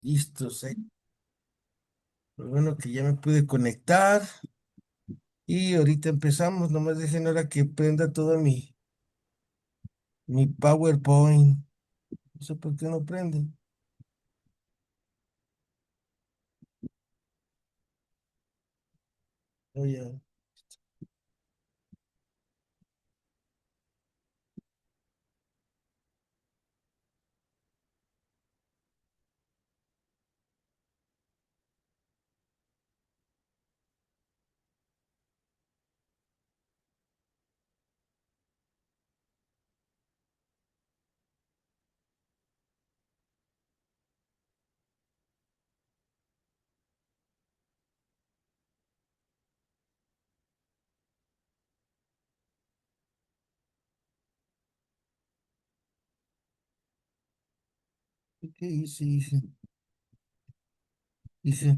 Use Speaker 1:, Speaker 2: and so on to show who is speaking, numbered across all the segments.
Speaker 1: Listo, lo bueno que ya me pude conectar y ahorita empezamos. Nomás dejen ahora que prenda todo mi PowerPoint. No sé por qué no prende. Oye, ¿qué hice? Hice.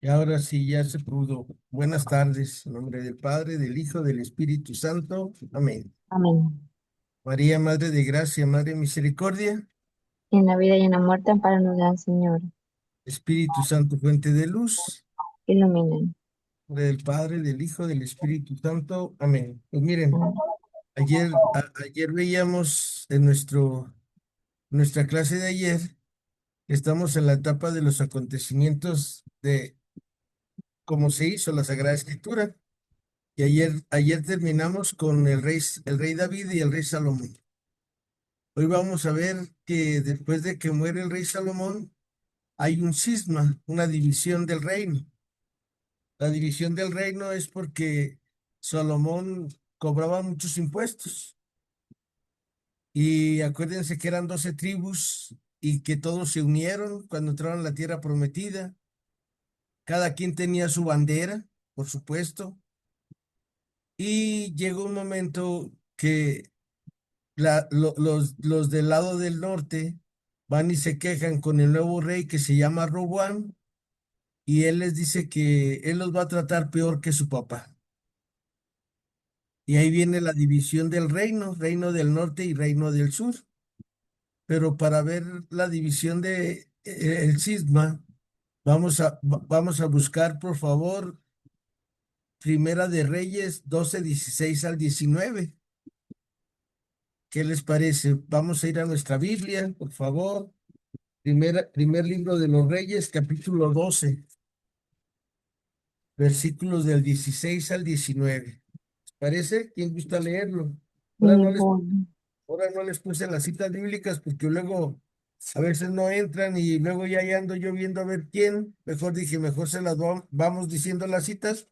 Speaker 1: Y ahora sí, ya se pudo. Buenas tardes, en nombre del Padre, del Hijo, del Espíritu Santo. Amén.
Speaker 2: Amén.
Speaker 1: María, Madre de Gracia, Madre de Misericordia,
Speaker 2: En la vida y en la muerte, amparanos, Gran Señor.
Speaker 1: Espíritu Santo, fuente de luz,
Speaker 2: Iluminen.
Speaker 1: en nombre del Padre, del Hijo, del Espíritu Santo. Amén. Pues miren,
Speaker 2: Amén.
Speaker 1: ayer veíamos en nuestra clase de ayer, estamos en la etapa de los acontecimientos de cómo se hizo la Sagrada Escritura. Y ayer terminamos con el rey David y el rey Salomón. Hoy vamos a ver que después de que muere el rey Salomón, hay un cisma, una división del reino. La división del reino es porque Salomón cobraba muchos impuestos. Y acuérdense que eran 12 tribus y que todos se unieron cuando entraron a la tierra prometida. Cada quien tenía su bandera, por supuesto. Y llegó un momento que los del lado del norte van y se quejan con el nuevo rey que se llama Roboam y él les dice que él los va a tratar peor que su papá. Y ahí viene la división del reino, reino del norte y reino del sur. Pero para ver la división de el cisma, vamos a buscar, por favor, Primera de Reyes 12 16 al 19. ¿Qué les parece? Vamos a ir a nuestra Biblia, por favor. Primer libro de los Reyes, capítulo 12, versículos del 16 al 19. ¿Les parece? ¿Quién gusta leerlo? Ahora
Speaker 2: Y
Speaker 1: no les,
Speaker 2: bueno,
Speaker 1: ahora no les puse las citas bíblicas porque luego a veces no entran y luego ya ando yo viendo a ver quién. Mejor dije, mejor se las vamos diciendo las citas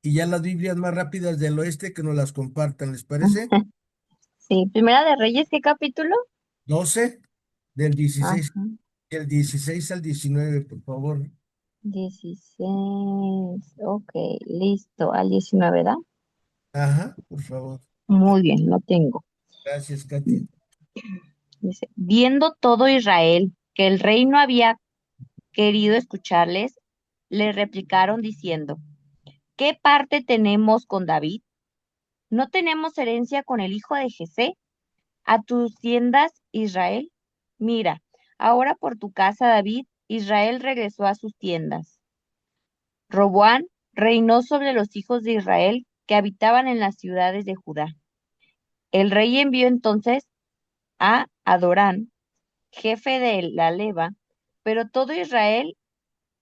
Speaker 1: y ya las Biblias más rápidas del oeste que nos las compartan. ¿Les parece?
Speaker 2: sí, Primera de Reyes, ¿qué capítulo?
Speaker 1: 12 del 16,
Speaker 2: Ajá,
Speaker 1: del 16 al 19, por favor.
Speaker 2: 16. Ok, listo. Al 19, ¿verdad?
Speaker 1: Ajá, por favor.
Speaker 2: Muy bien, lo tengo.
Speaker 1: Gracias, Katia.
Speaker 2: Dice, viendo todo Israel que el rey no había querido escucharles, le replicaron diciendo, ¿qué parte tenemos con David? ¿No tenemos herencia con el hijo de Jesé? A tus tiendas, Israel. Mira, ahora por tu casa, David, Israel regresó a sus tiendas. Roboán reinó sobre los hijos de Israel que habitaban en las ciudades de Judá. El rey envió entonces a Adorán, jefe de la leva, pero todo Israel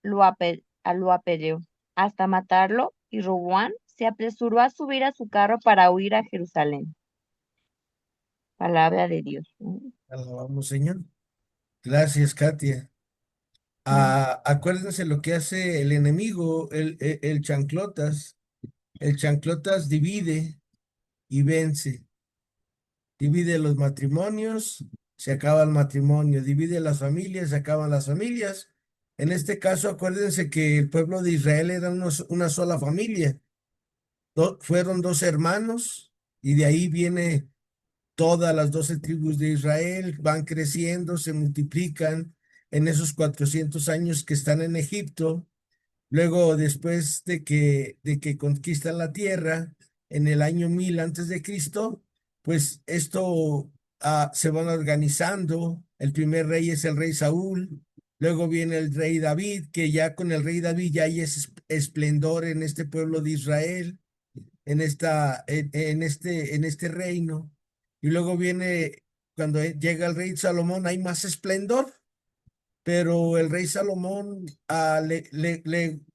Speaker 2: lo apedreó hasta matarlo, y Roboán se apresuró a subir a su carro para huir a Jerusalén. Palabra de Dios.
Speaker 1: Alabamos, Señor. Gracias, Katia.
Speaker 2: Mm.
Speaker 1: Acuérdense lo que hace el enemigo, el chanclotas. El chanclotas divide y vence. Divide los matrimonios, se acaba el matrimonio. Divide las familias, se acaban las familias. En este caso, acuérdense que el pueblo de Israel era una sola familia. Fueron dos hermanos y de ahí viene todas las 12 tribus de Israel, van creciendo, se multiplican en esos 400 años que están en Egipto. Luego, después de que conquistan la tierra, en el año 1000 antes de Cristo, pues esto se van organizando. El primer rey es el rey Saúl. Luego viene el rey David, que ya con el rey David ya hay esplendor en este pueblo de Israel, en este reino. Y luego viene, cuando llega el rey Salomón, hay más esplendor, pero el rey Salomón,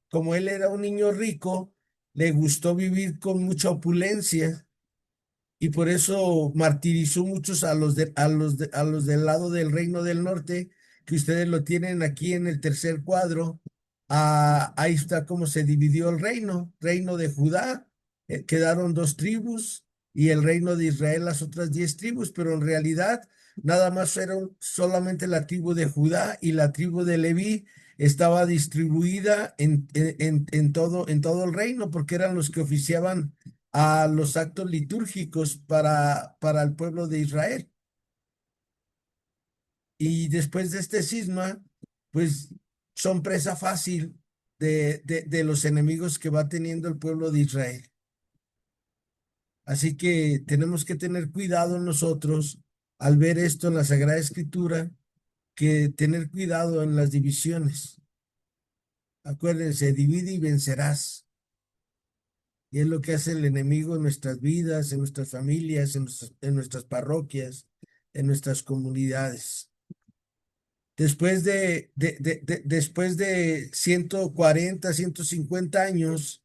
Speaker 1: como él era un niño rico, le gustó vivir con mucha opulencia y por eso martirizó muchos a los del lado del reino del norte, que ustedes lo tienen aquí en el tercer cuadro. Ahí está cómo se dividió el reino de Judá, quedaron dos tribus y el reino de Israel las otras 10 tribus, pero en realidad nada más fueron solamente la tribu de Judá y la tribu de Leví estaba distribuida en todo el reino porque eran los que oficiaban a los actos litúrgicos para el pueblo de Israel. Y después de este cisma, pues son presa fácil de los enemigos que va teniendo el pueblo de Israel. Así que tenemos que tener cuidado nosotros al ver esto en la Sagrada Escritura, que tener cuidado en las divisiones. Acuérdense, divide y vencerás. Y es lo que hace el enemigo en nuestras vidas, en nuestras familias, en nuestras parroquias, en nuestras comunidades. Después de 140, 150 años,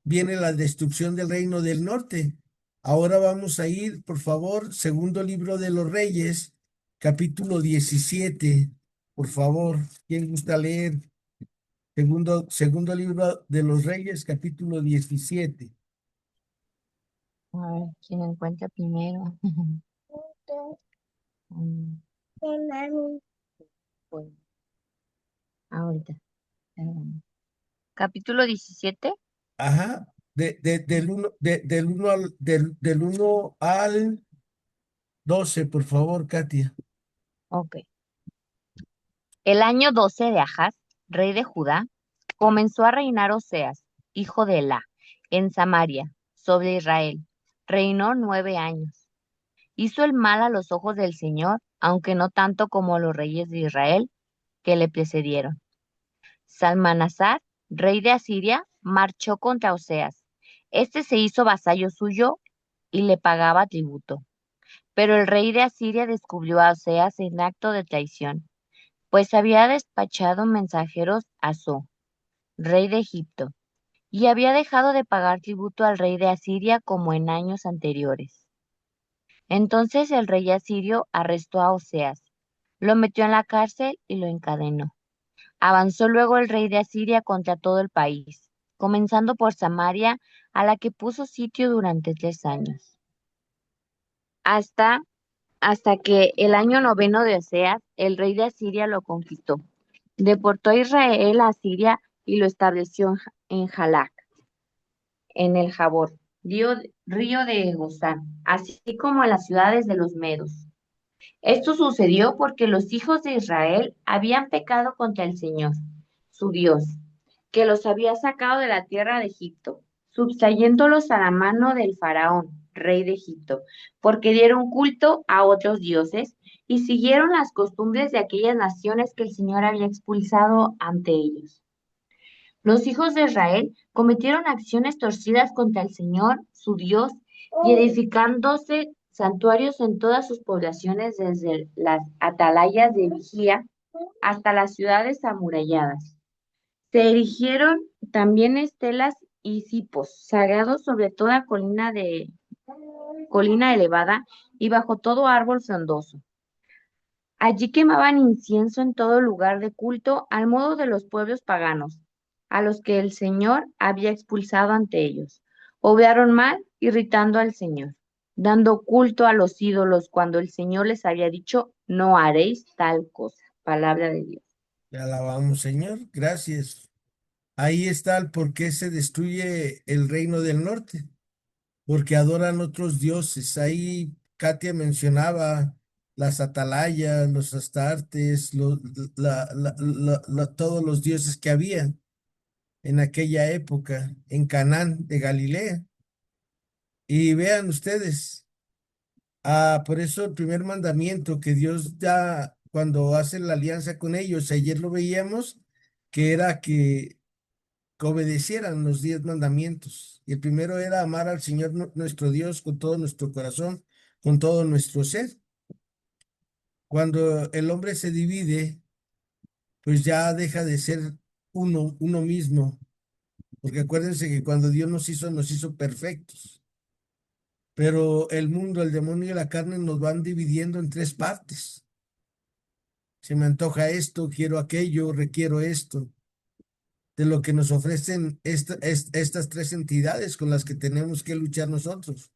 Speaker 1: viene la destrucción del reino del norte. Ahora vamos a ir, por favor, segundo libro de los Reyes, capítulo 17. Por favor, ¿quién gusta leer? Segundo libro de los Reyes, capítulo 17.
Speaker 2: A ver, ¿quién encuentra primero? Mm, Bueno, ahorita. Capítulo 17.
Speaker 1: Ajá, del uno al 12, por favor, Katia.
Speaker 2: Ok. El año 12 de Ahaz, rey de Judá, comenzó a reinar Oseas, hijo de Elá, en Samaria, sobre Israel. Reinó 9 años. Hizo el mal a los ojos del Señor, aunque no tanto como los reyes de Israel que le precedieron. Salmanasar, rey de Asiria, marchó contra Oseas. Este se hizo vasallo suyo y le pagaba tributo. Pero el rey de Asiria descubrió a Oseas en acto de traición, pues había despachado mensajeros a So, rey de Egipto, y había dejado de pagar tributo al rey de Asiria como en años anteriores. Entonces el rey asirio arrestó a Oseas, lo metió en la cárcel y lo encadenó. Avanzó luego el rey de Asiria contra todo el país, comenzando por Samaria, a la que puso sitio durante 3 años, hasta, hasta que el año noveno de Oseas, el rey de Asiria lo conquistó. Deportó a Israel a Asiria y lo estableció en Jalac, en el Jabor, río de Gozán, así como en las ciudades de los medos. Esto sucedió porque los hijos de Israel habían pecado contra el Señor, su Dios, que los había sacado de la tierra de Egipto, sustrayéndolos a la mano del faraón, rey de Egipto, porque dieron culto a otros dioses y siguieron las costumbres de aquellas naciones que el Señor había expulsado ante ellos. Los hijos de Israel cometieron acciones torcidas contra el Señor, su Dios, y edificándose santuarios en todas sus poblaciones, desde las atalayas de vigía hasta las ciudades amuralladas. Se erigieron también estelas y cipos sagrados sobre toda colina elevada y bajo todo árbol frondoso. Allí quemaban incienso en todo lugar de culto al modo de los pueblos paganos, a los que el Señor había expulsado ante ellos. Obraron mal, irritando al Señor, dando culto a los ídolos cuando el Señor les había dicho, no haréis tal cosa. Palabra de Dios.
Speaker 1: Te alabamos, Señor. Gracias. Ahí está el por qué se destruye el reino del norte, porque adoran otros dioses. Ahí Katia mencionaba las atalayas, los astartes, todos los dioses que había en aquella época en Canaán de Galilea. Y vean ustedes, por eso el primer mandamiento que Dios da cuando hace la alianza con ellos, ayer lo veíamos, que era que obedecieran los 10 mandamientos. Y el primero era amar al Señor nuestro Dios con todo nuestro corazón, con todo nuestro ser. Cuando el hombre se divide, pues ya deja de ser uno mismo, porque acuérdense que cuando Dios nos hizo perfectos. Pero el mundo, el demonio y la carne nos van dividiendo en tres partes. Se me antoja esto, quiero aquello, requiero esto, de lo que nos ofrecen estas tres entidades con las que tenemos que luchar nosotros.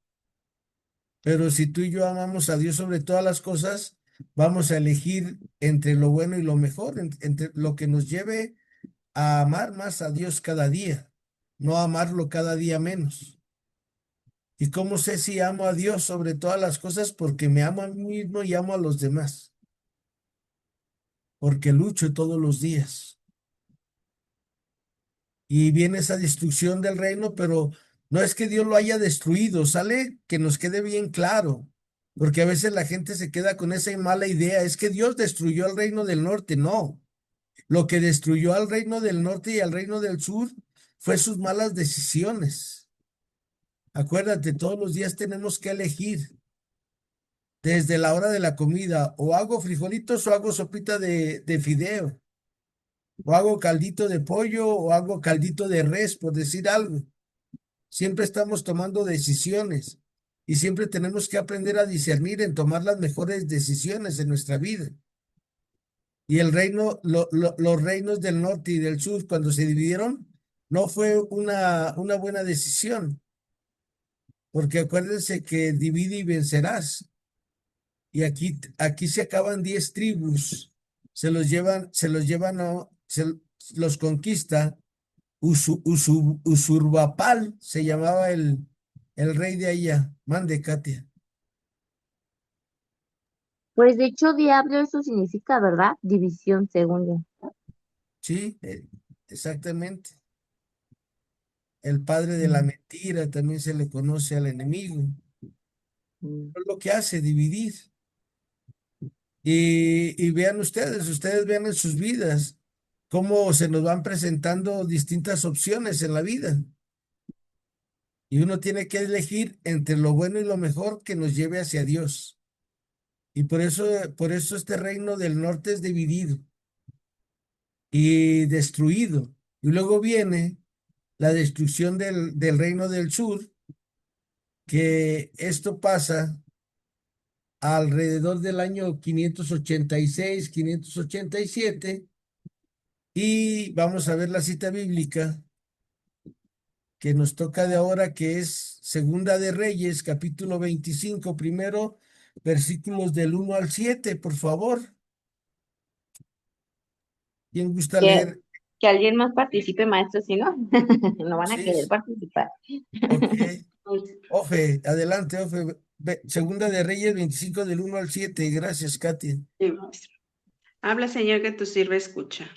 Speaker 1: Pero si tú y yo amamos a Dios sobre todas las cosas, vamos a elegir entre lo bueno y lo mejor, entre lo que nos lleve a amar más a Dios cada día, no amarlo cada día menos. ¿Y cómo sé si amo a Dios sobre todas las cosas? Porque me amo a mí mismo y amo a los demás, porque lucho todos los días. y viene esa destrucción del reino, pero no es que Dios lo haya destruido, sale que nos quede bien claro, porque a veces la gente se queda con esa mala idea, es que Dios destruyó el reino del norte, no, lo que destruyó al reino del norte y al reino del sur fue sus malas decisiones. Acuérdate, todos los días tenemos que elegir desde la hora de la comida, o hago frijolitos o hago sopita de fideo, o hago caldito de pollo o hago caldito de res, por decir algo. Siempre estamos tomando decisiones y siempre tenemos que aprender a discernir en tomar las mejores decisiones en nuestra vida. Y el reino, los reinos del norte y del sur, cuando se dividieron, no fue una buena decisión, porque acuérdense que divide y vencerás. Y aquí se acaban 10 tribus, no, los conquista. Usurpapal se llamaba el rey de allá. Mande, Katia.
Speaker 2: Pues de hecho, diablo, eso significa, ¿verdad? División, según yo.
Speaker 1: Sí, exactamente. El padre de la
Speaker 2: Mm.
Speaker 1: mentira también se le conoce al enemigo.
Speaker 2: Mm.
Speaker 1: Es lo que hace, dividir. Y vean ustedes vean en sus vidas cómo se nos van presentando distintas opciones en la vida. Y uno tiene que elegir entre lo bueno y lo mejor que nos lleve hacia Dios. Y por eso este reino del norte es dividido y destruido. Y luego viene la destrucción del reino del sur, que esto pasa alrededor del año 586, 587, y vamos a ver la cita bíblica que nos toca de ahora, que es Segunda de Reyes, capítulo 25 primero, versículos del 1 al 7, por favor. ¿Quién gusta
Speaker 2: Que,
Speaker 1: leer?
Speaker 2: que alguien más participe, maestro, si no, no van a
Speaker 1: Sí,
Speaker 2: querer participar.
Speaker 1: ok. Ofe, adelante, Ofe. Segunda de Reyes 25 del 1 al 7. Gracias, Katy.
Speaker 3: Sí, maestro. Habla, Señor, que tu sirve escucha.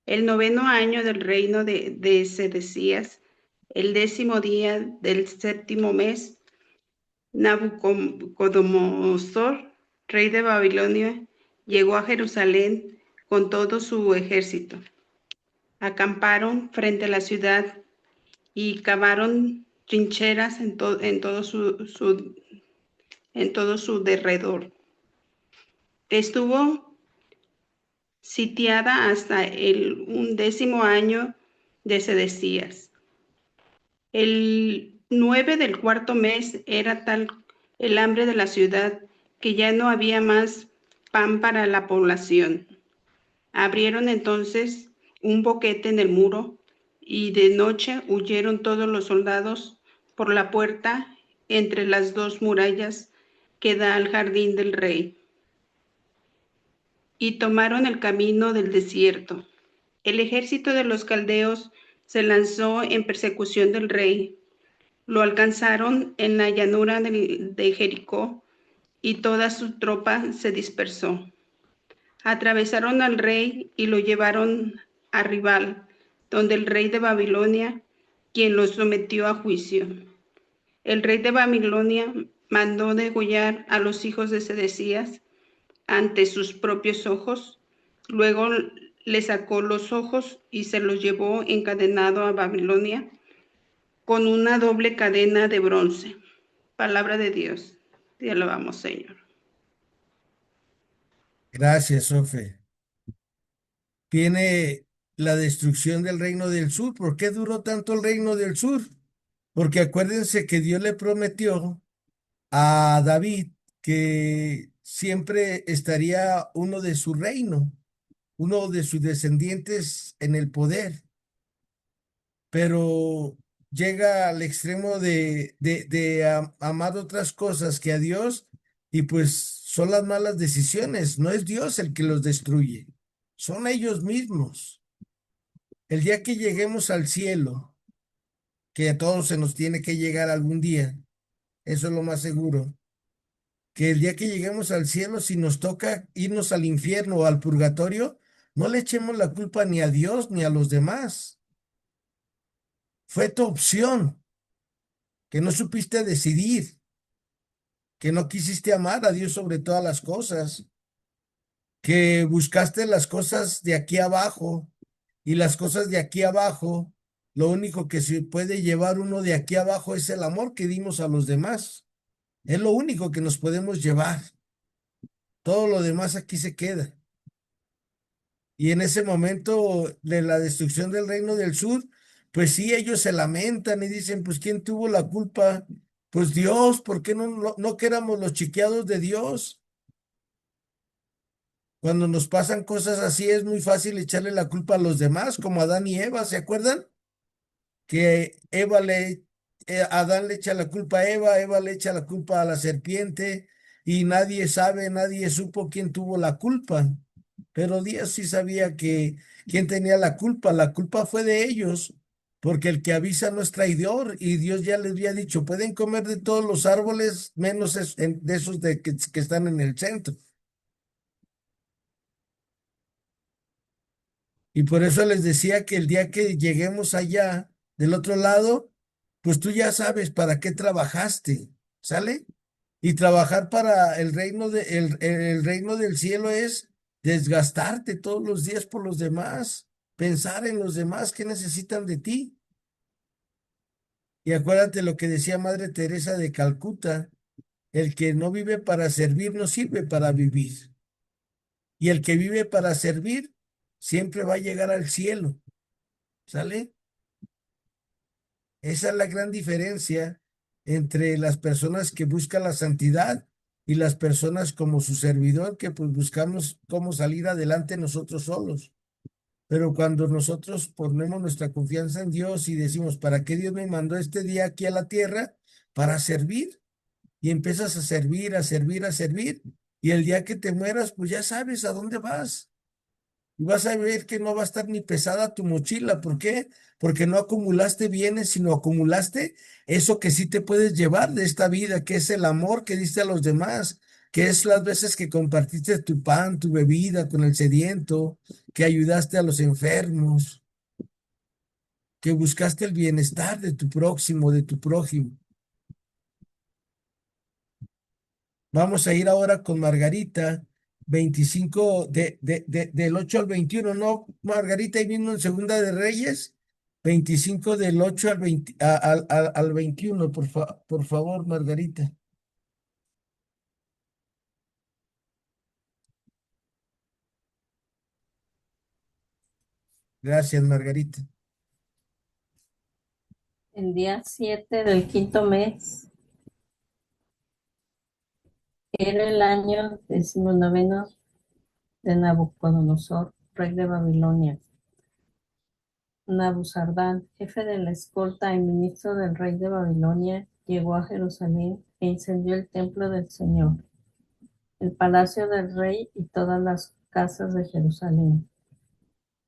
Speaker 3: El 9º año del reino de Sedecías, el 10º día del 7º mes, Nabucodonosor, rey de Babilonia, llegó a Jerusalén con todo su ejército. Acamparon frente a la ciudad y cavaron trincheras en todo su derredor. Estuvo sitiada hasta el 11º año de Sedecías. El 9 del cuarto mes era tal el hambre de la ciudad que ya no había más pan para la población. Abrieron entonces un boquete en el muro y de noche huyeron todos los soldados por la puerta entre las dos murallas que da al jardín del rey y tomaron el camino del desierto. El ejército de los caldeos se lanzó en persecución del rey. Lo alcanzaron en la llanura de Jericó y toda su tropa se dispersó. Atravesaron al rey y lo llevaron a Ribal, donde el rey de Babilonia, quien lo sometió a juicio. El rey de Babilonia mandó degollar a los hijos de Sedecías ante sus propios ojos. Luego le sacó los ojos y se los llevó encadenado a Babilonia con una doble cadena de bronce. Palabra de Dios. Te alabamos, Señor.
Speaker 1: Gracias, Ofe. Viene la destrucción del reino del sur. ¿Por qué duró tanto el reino del sur? Porque acuérdense que Dios le prometió a David que siempre estaría uno de su reino, uno de sus descendientes en el poder, pero llega al extremo de amar otras cosas que a Dios, y pues son las malas decisiones. No es Dios el que los destruye, son ellos mismos. El día que lleguemos al cielo, que a todos se nos tiene que llegar algún día, eso es lo más seguro, que el día que lleguemos al cielo, si nos toca irnos al infierno o al purgatorio, no le echemos la culpa ni a Dios ni a los demás. Fue tu opción, que no supiste decidir, que no quisiste amar a Dios sobre todas las cosas, que buscaste las cosas de aquí abajo y las cosas de aquí abajo, lo único que se puede llevar uno de aquí abajo es el amor que dimos a los demás. Es lo único que nos podemos llevar. Todo lo demás aquí se queda. Y en ese momento de la destrucción del reino del sur, pues sí, ellos se lamentan y dicen, pues ¿quién tuvo la culpa? Pues Dios, ¿por qué no que éramos los chiqueados de Dios? Cuando nos pasan cosas así es muy fácil echarle la culpa a los demás, como Adán y Eva, ¿se acuerdan? Que Adán le echa la culpa a Eva, Eva le echa la culpa a la serpiente y nadie sabe, nadie supo quién tuvo la culpa. Pero Dios sí sabía que quién tenía la culpa fue de ellos, porque el que avisa no es traidor y Dios ya les había dicho, pueden comer de todos los árboles menos de esos que están en el centro. Y por eso les decía que el día que lleguemos allá, del otro lado, pues tú ya sabes para qué trabajaste, ¿sale? Y trabajar para el reino del cielo es desgastarte todos los días por los demás, pensar en los demás que necesitan de ti. Y acuérdate lo que decía Madre Teresa de Calcuta, el que no vive para servir no sirve para vivir. Y el que vive para servir siempre va a llegar al cielo, ¿sale? Esa es la gran diferencia entre las personas que buscan la santidad y las personas como su servidor que pues buscamos cómo salir adelante nosotros solos. Pero cuando nosotros ponemos nuestra confianza en Dios y decimos, ¿para qué Dios me mandó este día aquí a la tierra? Para servir. Y empiezas a servir, a servir, a servir. Y el día que te mueras, pues ya sabes a dónde vas. Y vas a ver que no va a estar ni pesada tu mochila. ¿Por qué? Porque no acumulaste bienes, sino acumulaste eso que sí te puedes llevar de esta vida, que es el amor que diste a los demás, que es las veces que compartiste tu pan, tu bebida con el sediento, que ayudaste a los enfermos, que buscaste el bienestar de tu próximo, de tu prójimo. Vamos a ir ahora con Margarita, 25 del 8 al 21, ¿no? Margarita, ahí mismo en Segunda de Reyes, 25 del 8 al 20 al 21, por favor, Margarita. Gracias, Margarita.
Speaker 4: El día 7 del quinto mes era el año 19 de Nabucodonosor, rey de Babilonia. Nabuzardán, jefe de la escolta y ministro del rey de Babilonia, llegó a Jerusalén e incendió el templo del Señor, el palacio del rey y todas las casas de Jerusalén.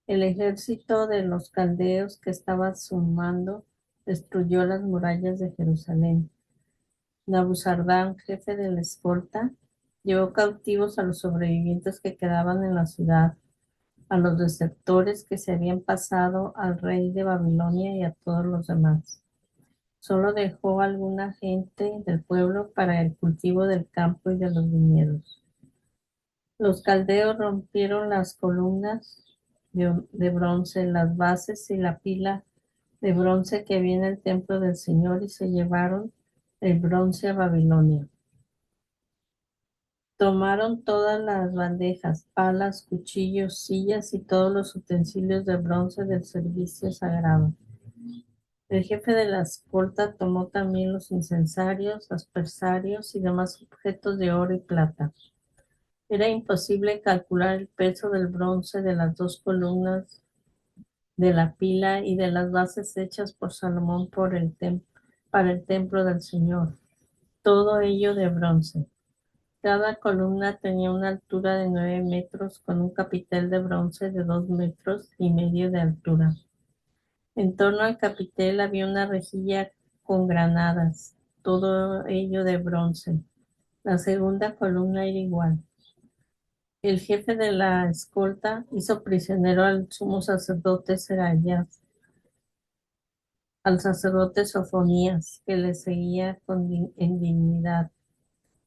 Speaker 4: El ejército de los caldeos que estaba sumando destruyó las murallas de Jerusalén. Nabuzardán, jefe de la escolta, llevó cautivos a los sobrevivientes que quedaban en la ciudad, a los desertores que se habían pasado al rey de Babilonia y a todos los demás. Solo dejó alguna gente del pueblo para el cultivo del campo y de los viñedos. Los caldeos rompieron las columnas de bronce, las bases y la pila de bronce que había en el templo del Señor y se llevaron el bronce a Babilonia. Tomaron todas las bandejas, palas, cuchillos, sillas y todos los utensilios de bronce del servicio sagrado. El jefe de la escolta tomó también los incensarios, aspersarios y demás objetos de oro y plata. Era imposible calcular el peso del bronce de las dos columnas de la pila y de las bases hechas por Salomón para el templo del Señor, todo ello de bronce. Cada columna tenía una altura de 9 metros con un capitel de bronce de 2,5 metros de altura. En torno al capitel había una rejilla con granadas, todo ello de bronce. La segunda columna era igual. El jefe de la escolta hizo prisionero al sumo sacerdote Seraías al sacerdote Sofonías, que le seguía en dignidad,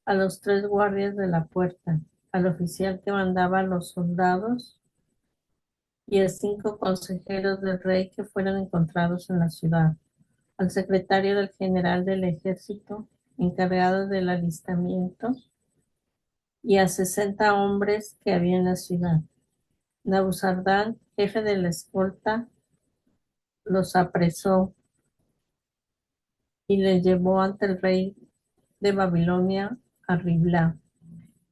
Speaker 4: a los 3 guardias de la puerta, al oficial que mandaba a los soldados y a 5 consejeros del rey que fueron encontrados en la ciudad, al secretario del general del ejército, encargado del alistamiento, y a 60 hombres que había en la ciudad. Nabuzardán, jefe de la escolta, los apresó y les llevó ante el rey de Babilonia a Ribla.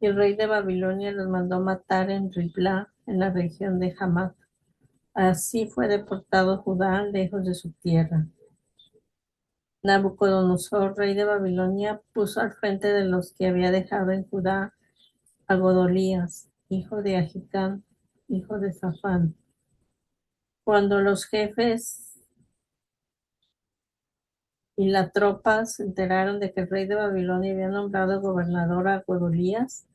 Speaker 4: Y el rey de Babilonia los mandó matar en Ribla, en la región de Hamat. Así fue deportado Judá lejos de su tierra. Nabucodonosor, rey de Babilonia, puso al frente de los que había dejado en Judá a Godolías, hijo de Ahicam, hijo de Safán. Cuando los jefes y la tropa se enteraron de que el rey de Babilonia había nombrado gobernador a Godolías,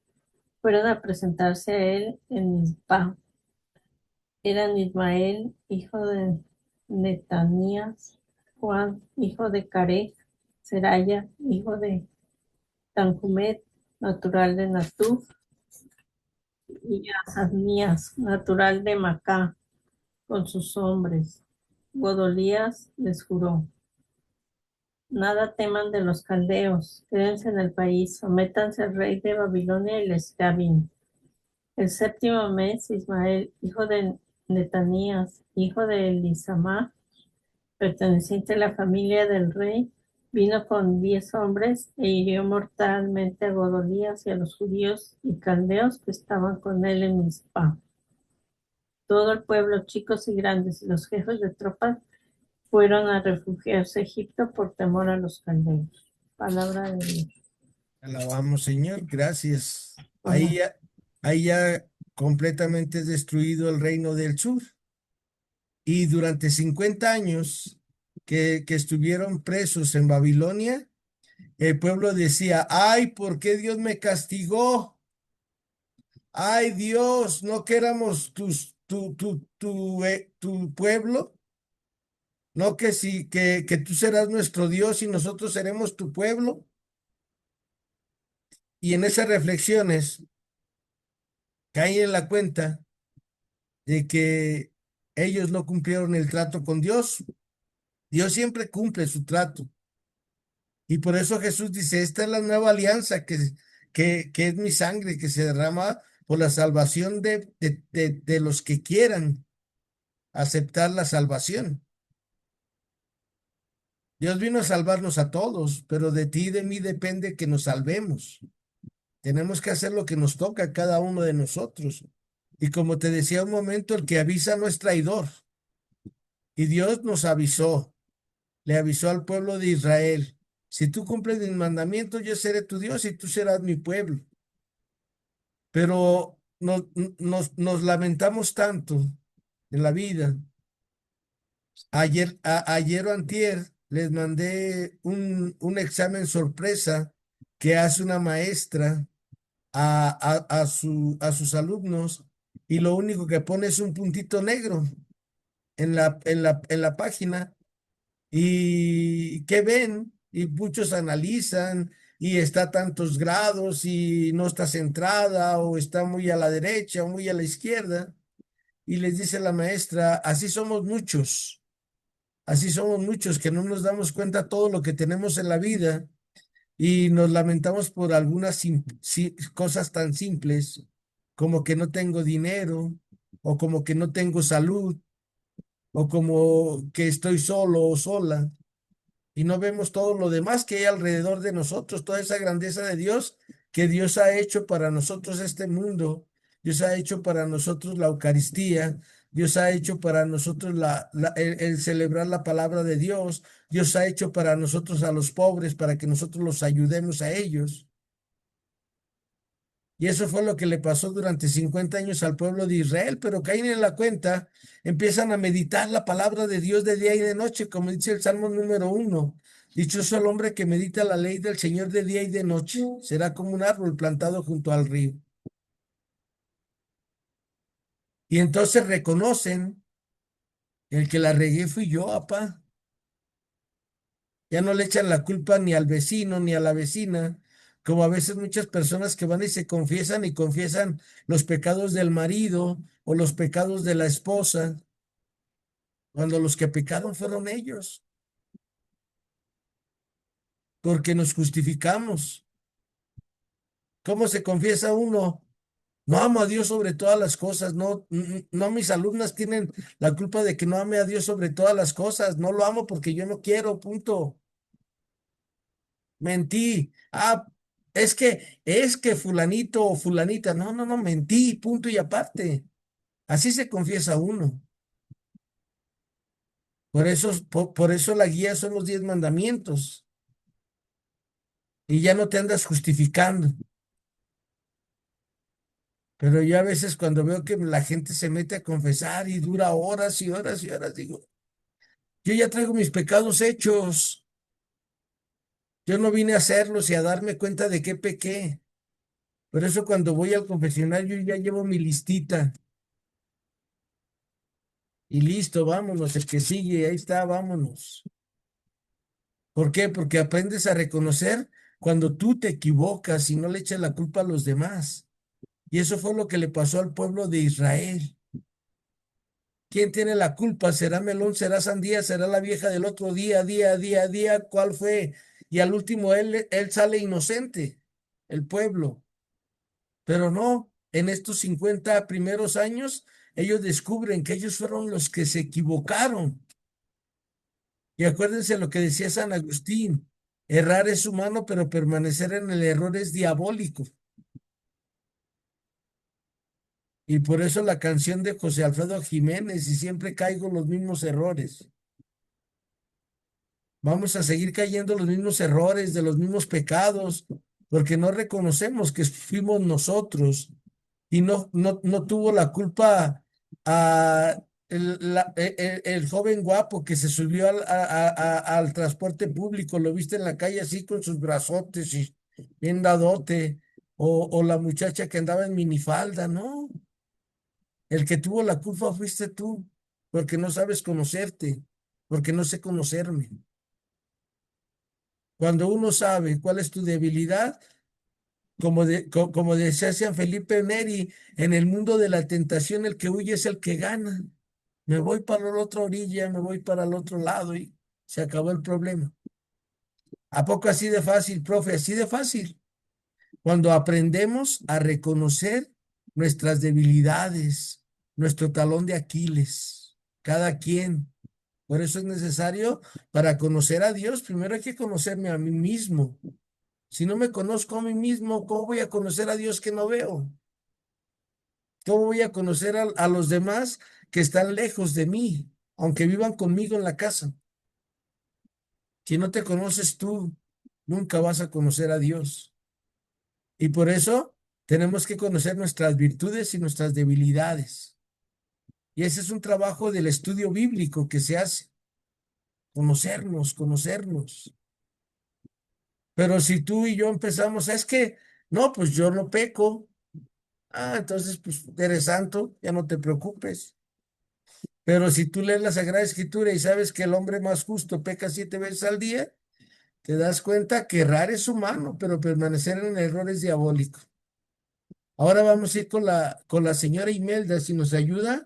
Speaker 4: fueron a presentarse a él en Mizpah. Eran Ismael, hijo de Netanías, Juan, hijo de Carec, Seraya, hijo de Tanhumet, natural de Natuf, y Azanías, natural de Macá, con sus hombres. Godolías les juró: nada teman de los caldeos, quédense en el país, sométanse al rey de Babilonia y les será bien. El 7º mes, Ismael, hijo de Netanías, hijo de Elisama, perteneciente a la familia del rey, vino con 10 hombres e hirió mortalmente a Godolías y a los judíos y caldeos que estaban con él en Mizpah. Todo el pueblo, chicos y grandes, y los jefes de tropas fueron a refugiarse a Egipto por temor a los caldeos. Palabra de Dios.
Speaker 1: Alabamos, Señor, gracias.
Speaker 4: Hola.
Speaker 1: Ahí ya completamente es destruido el reino del sur. Y durante 50 años que estuvieron presos en Babilonia, el pueblo decía, ay, ¿por qué Dios me castigó? Ay, Dios, ¿no que éramos tu pueblo? ¿No que sí, que tú serás nuestro Dios y nosotros seremos tu pueblo? Y en esas reflexiones caí en la cuenta de que ellos no cumplieron el trato con Dios. Dios siempre cumple su trato. Y por eso Jesús dice, esta es la nueva alianza que es mi sangre, que se derrama por la salvación de los que quieran aceptar la salvación. Dios vino a salvarnos a todos, pero de ti y de mí depende que nos salvemos. Tenemos que hacer lo que nos toca a cada uno de nosotros. Y como te decía un momento, el que avisa no es traidor. Y Dios nos avisó, le avisó al pueblo de Israel, si tú cumples mis mandamientos, yo seré tu Dios y tú serás mi pueblo. Pero nos lamentamos tanto en la vida. Ayer o antier les mandé un examen sorpresa que hace una maestra a sus alumnos y lo único que pone es un puntito negro en la página. ¿Y qué ven? Y muchos analizan y está a tantos grados y no está centrada o está muy a la derecha o muy a la izquierda. Y les dice la maestra, así somos muchos que no nos damos cuenta todo lo que tenemos en la vida y nos lamentamos por algunas cosas tan simples como que no tengo dinero o como que no tengo salud o como que estoy solo o sola y no vemos todo lo demás que hay alrededor de nosotros, toda esa grandeza de Dios que Dios ha hecho para nosotros este mundo. Dios ha hecho para nosotros la Eucaristía. Dios ha hecho para nosotros el celebrar la palabra de Dios. Dios ha hecho para nosotros a los pobres, para que nosotros los ayudemos a ellos. Y eso fue lo que le pasó durante 50 años al pueblo de Israel, pero caen en la cuenta, empiezan a meditar la palabra de Dios de día y de noche, como dice el Salmo número 1. Dichoso el hombre que medita la ley del Señor de día y de noche, será como un árbol plantado junto al río. Y entonces reconocen, el que la regué fui yo, papá. Ya no le echan la culpa ni al vecino ni a la vecina, como a veces muchas personas que van y confiesan los pecados del marido o los pecados de la esposa, cuando los que pecaron fueron ellos, porque nos justificamos. ¿Cómo se confiesa uno? No amo a Dios sobre todas las cosas, no, no mis alumnas tienen la culpa de que no ame a Dios sobre todas las cosas, no lo amo porque yo no quiero, punto. Mentí. Ah, es que fulanito o fulanita, no, no, no, mentí, punto y aparte. Así se confiesa uno. Por eso la guía son los 10 mandamientos y ya no te andas justificando. Pero yo a veces cuando veo que la gente se mete a confesar y dura horas y horas y horas, digo, yo ya traigo mis pecados hechos. Yo no vine a hacerlos y a darme cuenta de qué pequé. Por eso cuando voy al confesionario yo ya llevo mi listita y listo, vámonos, el que sigue, ahí está, vámonos. ¿Por qué? Porque aprendes a reconocer cuando tú te equivocas y no le echas la culpa a los demás. Y eso fue lo que le pasó al pueblo de Israel. ¿Quién tiene la culpa? ¿Será melón? ¿Será sandía? ¿Será la vieja del otro día, día, día, día? ¿Cuál fue? Y al último él sale inocente, el pueblo. Pero no, en estos 50 primeros años, ellos descubren que ellos fueron los que se equivocaron. Y acuérdense lo que decía San Agustín, errar es humano, pero permanecer en el error es diabólico. Y por eso la canción de José Alfredo Jiménez, y siempre caigo en los mismos errores. Vamos a seguir cayendo en los mismos errores, de los mismos pecados, porque no reconocemos que fuimos nosotros y no tuvo la culpa el joven guapo que se subió al transporte público, lo viste en la calle así con sus brazotes y bien dadote, o la muchacha que andaba en minifalda, ¿no? El que tuvo la culpa fuiste tú, porque no sabes conocerte, porque no sé conocerme. Cuando uno sabe cuál es tu debilidad, como decía San Felipe Neri, en el mundo de la tentación el que huye es el que gana. Me voy para la otra orilla, me voy para el otro lado y se acabó el problema. ¿A poco así de fácil, profe? Así de fácil. Cuando aprendemos a reconocer nuestras debilidades, nuestro talón de Aquiles, cada quien. Por eso es necesario, para conocer a Dios, primero hay que conocerme a mí mismo. Si no me conozco a mí mismo, ¿cómo voy a conocer a Dios que no veo? ¿Cómo voy a conocer a los demás que están lejos de mí, aunque vivan conmigo en la casa? Si no te conoces tú, nunca vas a conocer a Dios. Y por eso tenemos que conocer nuestras virtudes y nuestras debilidades. Y ese es un trabajo del estudio bíblico que se hace, conocernos, conocernos. Pero si tú y yo empezamos, es que, no, pues yo no peco. Ah, entonces, pues eres santo, ya no te preocupes. Pero si tú lees la Sagrada Escritura y sabes que el hombre más justo peca 7 veces al día, te das cuenta que errar es humano, pero permanecer en el error es diabólico. Ahora vamos a ir con la señora Imelda, si nos ayuda,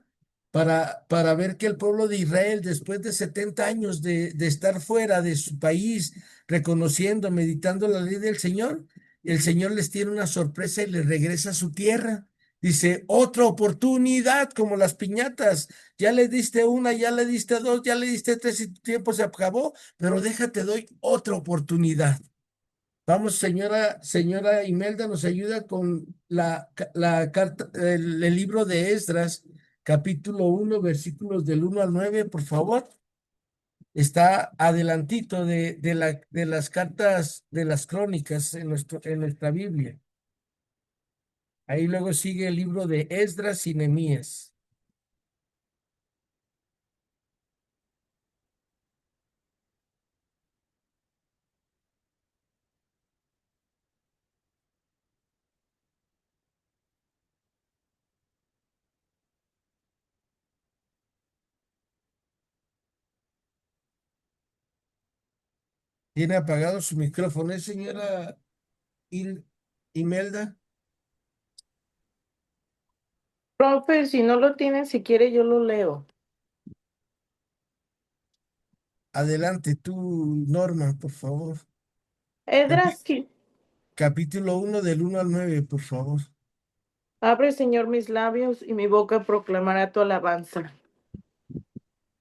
Speaker 1: para ver que el pueblo de Israel, después de 70 años de estar fuera de su país, reconociendo, meditando la ley del Señor, el Señor les tiene una sorpresa y les regresa a su tierra. Dice, otra oportunidad, como las piñatas. Ya le diste una, ya le diste dos, ya le diste tres y tu tiempo se acabó, pero déjate, doy otra oportunidad. Vamos, señora Imelda, nos ayuda con la carta, el libro de Esdras, capítulo 1, versículos del 1 al 9, por favor. Está adelantito de las cartas de las crónicas en nuestra Biblia. Ahí luego sigue el libro de Esdras y Nehemías. Tiene apagado su micrófono, ¿eh, señora Il- Imelda?
Speaker 5: Profe, si no lo tienen, si quiere yo lo leo.
Speaker 1: Adelante, tú, Norma, por favor. Capi-
Speaker 5: Esdras,
Speaker 1: capítulo 1 del 1 al 9, por favor.
Speaker 5: abre, Señor, mis labios y mi boca proclamará tu alabanza.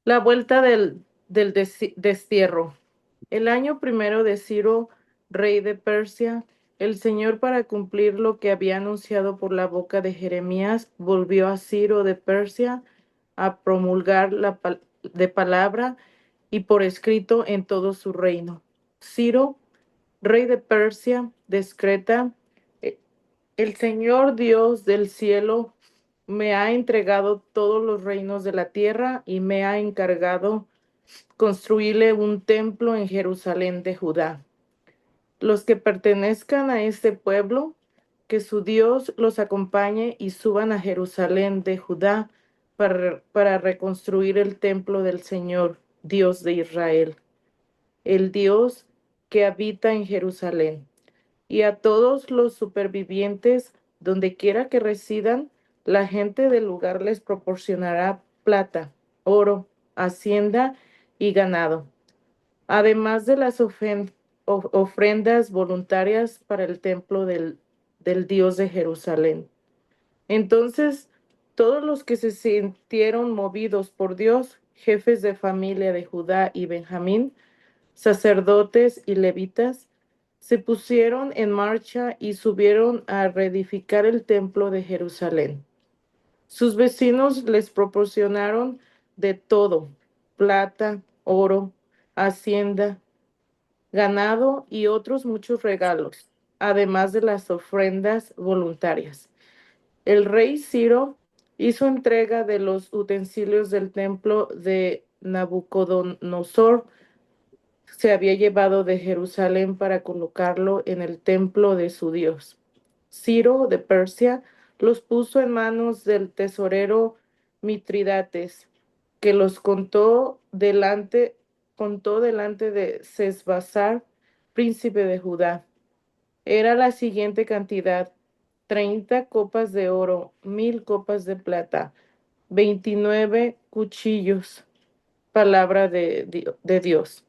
Speaker 5: La vuelta del destierro. El año primero de Ciro, rey de Persia, el Señor, para cumplir lo que había anunciado por la boca de Jeremías, volvió a Ciro de Persia a promulgar de palabra y por escrito en todo su reino. Ciro, rey de Persia, decreta: "Eh, el Señor Dios del cielo me ha entregado todos los reinos de la tierra y me ha encargado construirle un templo en Jerusalén de Judá. Los que pertenezcan a este pueblo, que su Dios los acompañe y suban a Jerusalén de Judá para reconstruir el templo del Señor, Dios de Israel, el Dios que habita en Jerusalén. Y a todos los supervivientes, donde quiera que residan, la gente del lugar les proporcionará plata, oro, hacienda y ganado, además de las ofrendas voluntarias para el templo del Dios de Jerusalén. Entonces, todos los que se sintieron movidos por Dios, jefes de familia de Judá y Benjamín, sacerdotes y levitas, se pusieron en marcha y subieron a reedificar el templo de Jerusalén. Sus vecinos les proporcionaron de todo: plata, oro, hacienda, ganado y otros muchos regalos, además de las ofrendas voluntarias. El rey Ciro hizo entrega de los utensilios del templo de Nabucodonosor. Se había llevado de Jerusalén para colocarlo en el templo de su Dios. Ciro de Persia los puso en manos del tesorero Mitridates, que los contó delante de Sesbazar, príncipe de Judá. Era la siguiente cantidad: 30 copas de oro, 1000 copas de plata, 29 cuchillos. Palabra de Dios.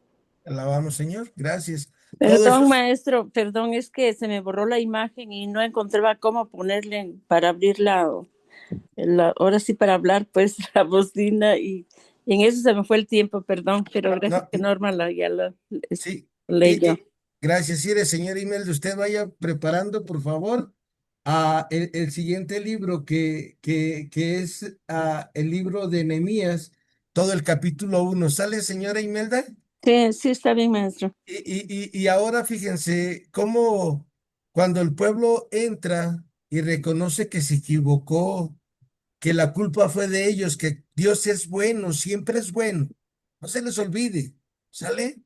Speaker 1: Alabamos, Señor. Gracias. Todo eso
Speaker 6: Perdón, maestro, perdón, es que se me borró la imagen y no encontraba cómo ponerle para abrir ahora sí para hablar, pues la bocina y en eso se me fue el tiempo, perdón, pero gracias
Speaker 1: no,
Speaker 6: que Norma ya lo
Speaker 1: sí.
Speaker 6: leyó.
Speaker 1: Gracias, sí, señor Imelda. Usted vaya preparando, por favor, el siguiente libro que es el libro de Nehemías, todo el capítulo 1. ¿Sale, señora Imelda?
Speaker 6: Sí, sí, está bien, maestro.
Speaker 1: Y ahora fíjense cómo cuando el pueblo entra y reconoce que se equivocó, que la culpa fue de ellos, que Dios es bueno, siempre es bueno, no se les olvide, ¿sale?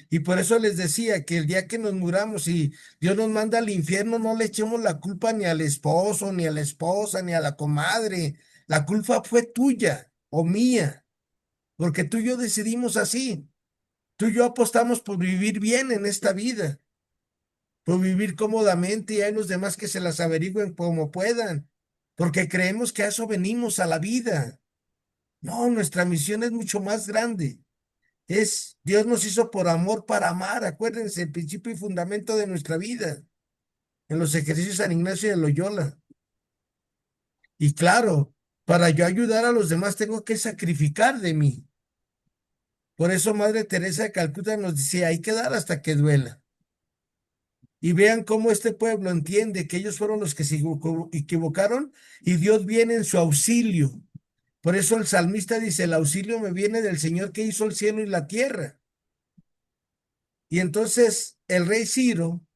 Speaker 1: Y por eso les decía que el día que nos muramos y Dios nos manda al infierno, no le echemos la culpa ni al esposo, ni a la esposa, ni a la comadre. La culpa fue tuya o mía, porque tú y yo decidimos así. Tú y yo apostamos por vivir bien en esta vida, por vivir cómodamente y hay los demás que se las averigüen como puedan, porque creemos que a eso venimos a la vida. No, nuestra misión es mucho más grande. Dios nos hizo por amor para amar, acuérdense, el principio y fundamento de nuestra vida, en los ejercicios San Ignacio de Loyola. Y claro, para yo ayudar a los demás tengo que sacrificar de mí. Por eso Madre Teresa de Calcuta nos decía, hay que dar hasta que duela. Y vean cómo este pueblo entiende que ellos fueron los que se equivocaron y Dios viene en su auxilio. Por eso el salmista dice, el auxilio me viene del Señor que hizo el cielo y la tierra. Y entonces el rey Ciro,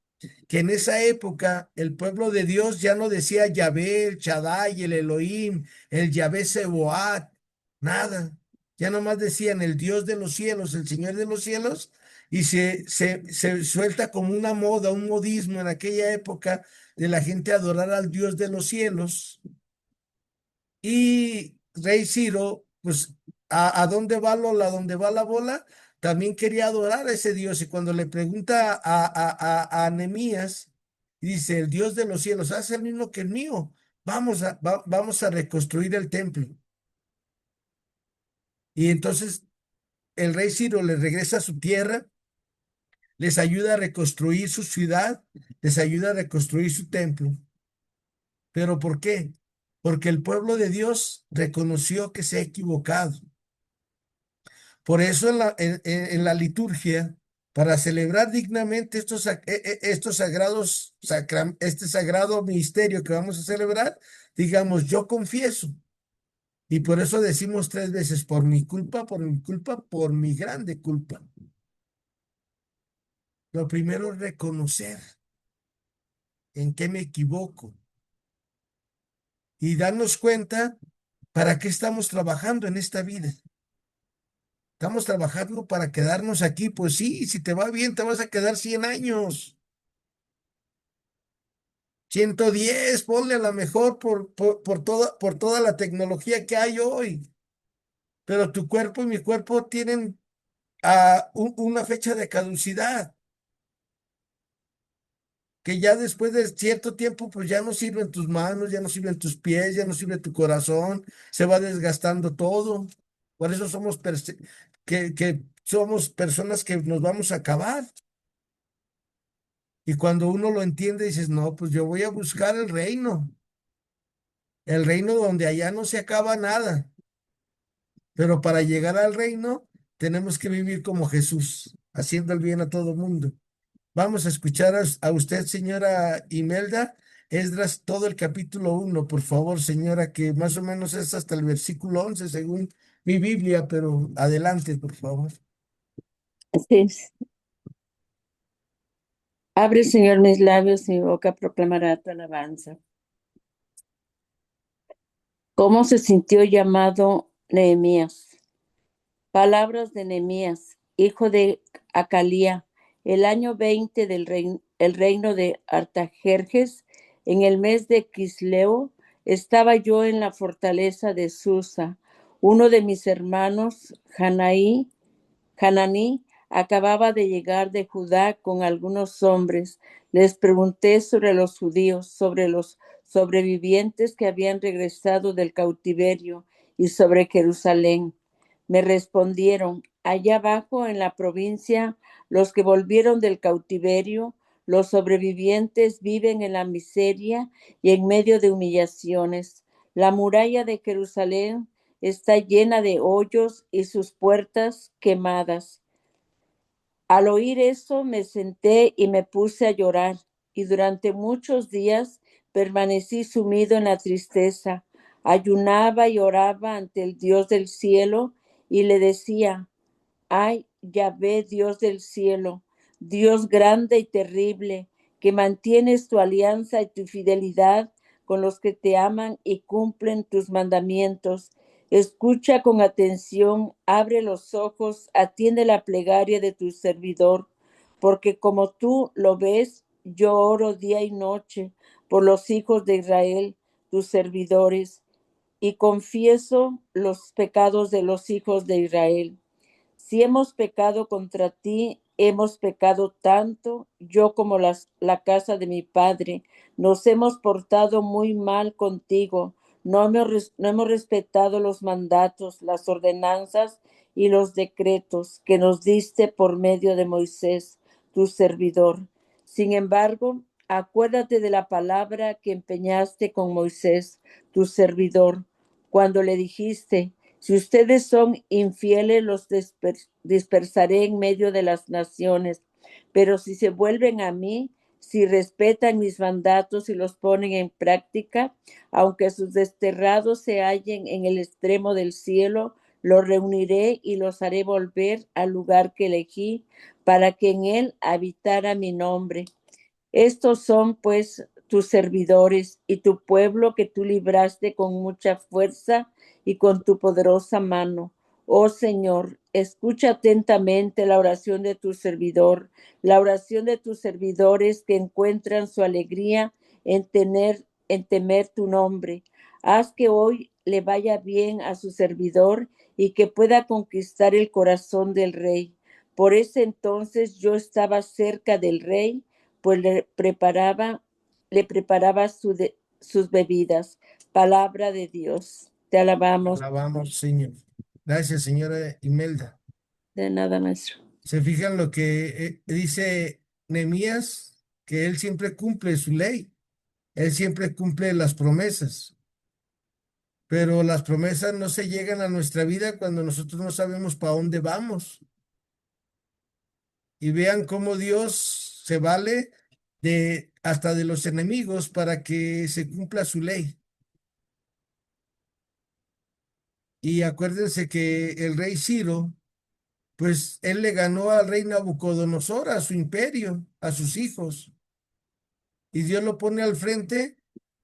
Speaker 1: que en esa época el pueblo de Dios ya no decía Yahvé, el Shaddai, el Elohim, el Yahvé Seboat, nada. Ya nomás decían el Dios de los cielos, el Señor de los cielos, y se suelta como una moda, un modismo en aquella época de la gente adorar al Dios de los cielos. Y Rey Ciro, pues, ¿a dónde va Lola? ¿A dónde va la bola? también quería adorar a ese Dios. Y cuando le pregunta a Nehemías, dice, el Dios de los cielos, hace el mismo que el mío. Vamos a reconstruir el templo. Y entonces el rey Ciro le regresa a su tierra, les ayuda a reconstruir su ciudad, les ayuda a reconstruir su templo. ¿Pero por qué? Porque el pueblo de Dios reconoció que se ha equivocado. Por eso en la liturgia, para celebrar dignamente estos este sagrado misterio que vamos a celebrar, digamos, yo confieso. Y por eso decimos 3 veces, por mi culpa, por mi culpa, por mi grande culpa. Lo primero es reconocer en qué me equivoco y darnos cuenta para qué estamos trabajando en esta vida. Estamos trabajando para quedarnos aquí. Pues sí, si te va bien, te vas a quedar 100 años. 110, ponle a la mejor por toda la tecnología que hay hoy. Pero tu cuerpo y mi cuerpo tienen una fecha de caducidad, que ya después de cierto tiempo, pues ya no sirven tus manos, ya no sirven tus pies, ya no sirve tu corazón, se va desgastando todo. Por eso que somos personas que nos vamos a acabar. Y cuando uno lo entiende, dices, no, pues yo voy a buscar el reino donde allá no se acaba nada. Pero para llegar al reino, tenemos que vivir como Jesús, haciendo el bien a todo mundo. Vamos a escuchar a usted, señora Imelda, Esdras, todo el capítulo 1, por favor, señora, que más o menos es hasta el versículo 11, según mi Biblia, pero adelante, por favor.
Speaker 6: Así es. Abre, Señor, mis labios y mi boca proclamará tu alabanza. ¿Cómo se sintió llamado Nehemías? Palabras de Nehemías, hijo de Acalía, el año 20 el reino de Artajerjes, en el mes de Quisleo, estaba yo en la fortaleza de Susa. Uno de mis hermanos, Hananí, acababa de llegar de Judá con algunos hombres. Les pregunté sobre los judíos, sobre los sobrevivientes que habían regresado del cautiverio y sobre Jerusalén. Me respondieron, allá abajo en la provincia, los que volvieron del cautiverio, los sobrevivientes viven en la miseria y en medio de humillaciones. La muralla de Jerusalén está llena de hoyos y sus puertas quemadas. Al oír eso me senté y me puse a llorar, y durante muchos días permanecí sumido en la tristeza. Ayunaba y oraba ante el Dios del cielo y le decía, ay, Yahvé, Dios del cielo, Dios grande y terrible, que mantienes tu alianza y tu fidelidad con los que te aman y cumplen tus mandamientos. Escucha con atención, abre los ojos, atiende la plegaria de tu servidor, porque como tú lo ves, yo oro día y noche por los hijos de Israel, tus servidores, y confieso los pecados de los hijos de Israel. Si hemos pecado contra ti, hemos pecado tanto, yo como la casa de mi padre, nos hemos portado muy mal contigo, no hemos respetado los mandatos, las ordenanzas y los decretos que nos diste por medio de Moisés, tu servidor. Sin embargo, acuérdate de la palabra que empeñaste con Moisés, tu servidor, cuando le dijiste, si ustedes son infieles, los dispersaré en medio de las naciones. Pero si se vuelven a mí, si respetan mis mandatos y los ponen en práctica, aunque sus desterrados se hallen en el extremo del cielo, los reuniré y los haré volver al lugar que elegí para que en él habitara mi nombre. Estos son, pues, tus servidores y tu pueblo que tú libraste con mucha fuerza y con tu poderosa mano. Oh Señor, escucha atentamente la oración de tu servidor, la oración de tus servidores que encuentran su alegría en temer tu nombre. Haz que hoy le vaya bien a su servidor y que pueda conquistar el corazón del rey, Por ese entonces yo estaba cerca del rey, pues le preparaba sus bebidas. Palabra de Dios. Te alabamos.
Speaker 1: Alabamos, Señor. Gracias, señora Imelda.
Speaker 6: De nada, maestro.
Speaker 1: ¿Se fijan lo que dice Nehemías? Que él siempre cumple su ley, él siempre cumple las promesas, pero las promesas no se llegan a nuestra vida cuando nosotros no sabemos para dónde vamos. Y vean cómo Dios se vale de hasta de los enemigos para que se cumpla su ley. Y acuérdense que el rey Ciro, pues él le ganó al rey Nabucodonosor, a su imperio, a sus hijos. Y Dios lo pone al frente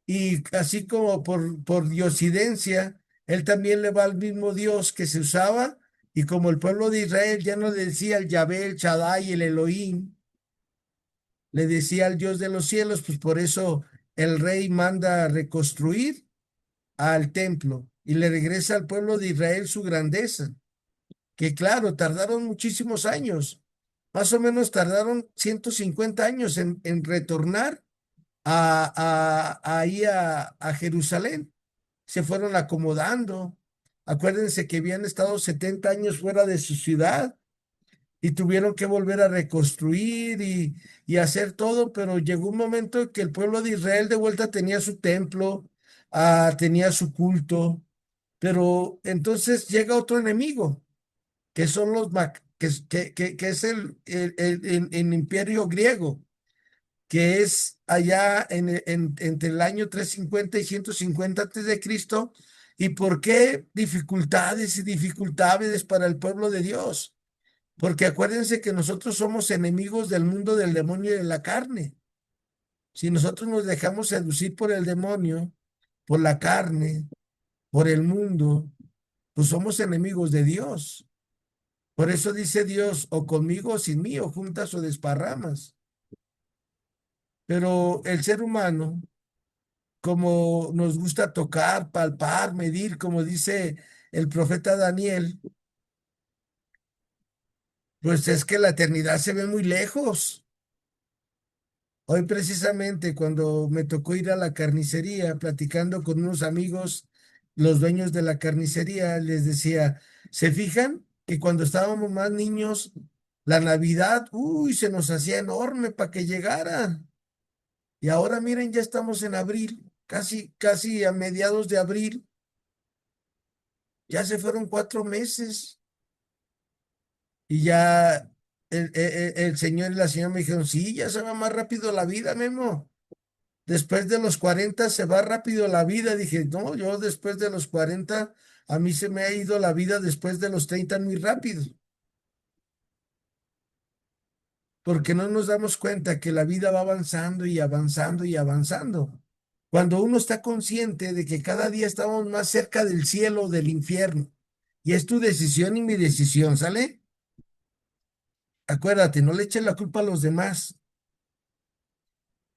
Speaker 1: y así como por diosidencia, él también le va al mismo Dios que se usaba y como el pueblo de Israel ya no le decía el Yahvé, el Shaddai, el Elohim, le decía al Dios de los cielos, pues por eso el rey manda reconstruir al templo y le regresa al pueblo de Israel su grandeza, que claro, tardaron muchísimos años, más o menos tardaron 150 años en retornar ahí a Jerusalén. Se fueron acomodando. Acuérdense que habían estado 70 años fuera de su ciudad y tuvieron que volver a reconstruir y hacer todo, pero llegó un momento que el pueblo de Israel de vuelta tenía su templo, tenía su culto, pero entonces llega otro enemigo, que son que es el imperio griego, que es allá entre el año 350 y 150 antes de Cristo. ¿Y por qué dificultades y dificultades para el pueblo de Dios? Porque acuérdense que nosotros somos enemigos del mundo del demonio y de la carne. Si nosotros nos dejamos seducir por el demonio, por la carne, por el mundo, pues somos enemigos de Dios. Por eso dice Dios, o conmigo o sin mí, o juntas o desparramas. Pero el ser humano, como nos gusta tocar, palpar, medir, como dice el profeta Daniel, pues es que la eternidad se ve muy lejos. Hoy precisamente cuando me tocó ir a la carnicería, platicando con unos amigos, los dueños de la carnicería, les decía, ¿se fijan que cuando estábamos más niños, la Navidad, uy, se nos hacía enorme para que llegara? Y ahora miren, ya estamos en abril, casi a mediados de abril, ya se fueron 4 meses y ya el señor y la señora me dijeron, sí, ya se va más rápido la vida, Memo. Después de los 40 se va rápido la vida. Dije, no, yo después de los 40 a mí se me ha ido la vida después de los 30 muy rápido, porque no nos damos cuenta que la vida va avanzando y avanzando y avanzando. Cuando uno está consciente de que cada día estamos más cerca del cielo, del infierno, y es tu decisión y mi decisión, ¿sale? Acuérdate, no le eches la culpa a los demás.